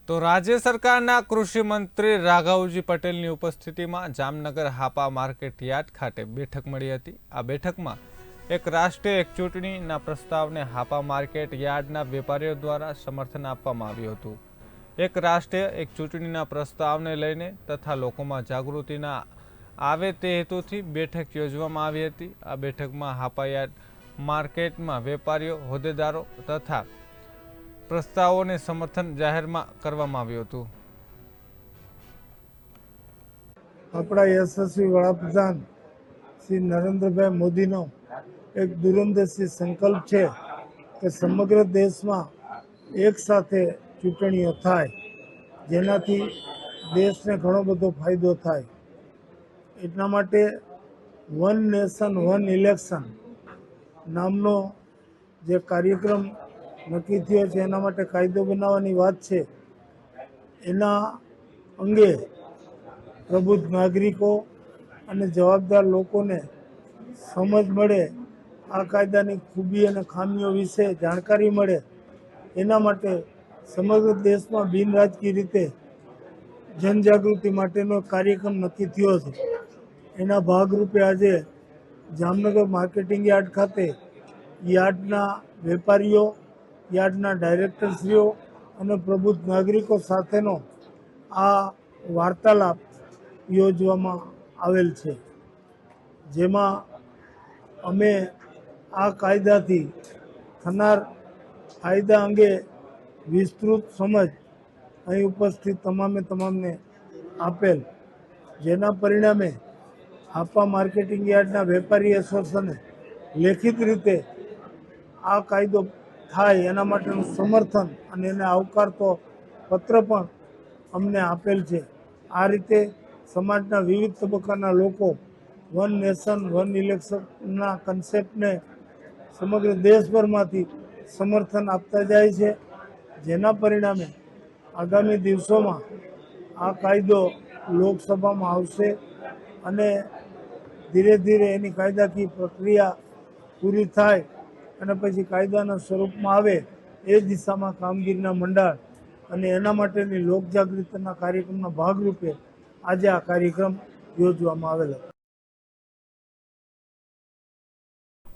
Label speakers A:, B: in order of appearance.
A: તો રાજ્ય સરકારના કૃષિ મંત્રી રાઘવજી પટેલની ઉપસ્થિતિમાં જામનગર હાપા માર્કેટ યાર્ડ ખાતે બેઠક મળી હતી। આ બેઠકમાં એક રાષ્ટ્રીય એક ચૂંટણીના પ્રસ્તાવને હાપા માર્કેટ યાર્ડના વેપારીઓ દ્વારા સમર્થન આપવામાં આવ્યું હતું। એક રાષ્ટ્રીય એક ચૂંટણીના પ્રસ્તાવને લઈને તથા લોકોમાં જાગૃતિના આવે તે હેતુથી બેઠક યોજવામાં આવી હતી। આ બેઠકમાં હાપા યાર્ડ માર્કેટમાં વેપારીઓ, હોદ્દેદારો તથા પ્રસ્તાવોને સમર્થન જાહેરમાં કરવામાં આવ્યું હતું।
B: આપણા યશસ્વી વડાપ્રધાન શ્રી નરેન્દ્રભાઈ મોદીનો એક દૂરંદેશી સંકલ્પ છે કે સમગ્ર દેશમાં એક સાથે ચૂંટણીઓ થાય, જેનાથી દેશને ઘણો બધો ફાયદો થાય। એટલા માટે વન નેશન વન ઇલેક્શન નામનો જે કાર્યક્રમ નક્કી થયો છે, એના માટે કાયદો બનાવવાની વાત છે। એના અંગે પ્રબુદ્ધ નાગરિકો અને જવાબદાર લોકોને સમજ મળે, આ કાયદાની ખૂબી અને ખામીઓ વિશે જાણકારી મળે, એના માટે સમગ્ર દેશમાં બિનરાજકીય રીતે જનજાગૃતિ માટેનો કાર્યક્રમ નક્કી થયો છે। એના ભાગરૂપે આજે જામનગર માર્કેટિંગ યાર્ડ ખાતે યાર્ડના વેપારીઓ, યાર્ડના ડાયરેક્ટરશ્રીઓ અને પ્રબુદ્ધ નાગરિકો સાથેનો આ વાર્તાલાપ યોજવામાં આવેલ છે, જેમાં અમે આ કાયદાથી થનાર ફાયદા અંગે વિસ્તૃત સમજ અહીં ઉપસ્થિત તમામને આપેલ, જેના પરિણામે હાપા માર્કેટિંગ યાર્ડના વેપારી એસોસિએશને લેખિત રીતે આ કાયદો થાય એના માટેનું સમર્થન અને એને આવકારતો પત્ર પણ અમને આપેલ છે। આ રીતે સમાજના વિવિધ તબક્કાના લોકો વન નેશન વન ઇલેક્શનના કન્સેપ્ટને સમગ્ર દેશભરમાંથી સમર્થન આપતા જાય છે, જેના પરિણામે આગામી દિવસોમાં આ કાયદો લોકસભામાં આવશે અને ધીરે ધીરે એની કાયદાકીય પ્રક્રિયા પૂરી થાય અને પછી કાયદાના સ્વરૂપમાં આવે એ દિશામાં કામગીરીના મંડાણ અને એના માટેની લોકજાગૃતિના કાર્યક્રમના ભાગરૂપે આજે આ કાર્યક્રમ યોજવામાં આવેલો।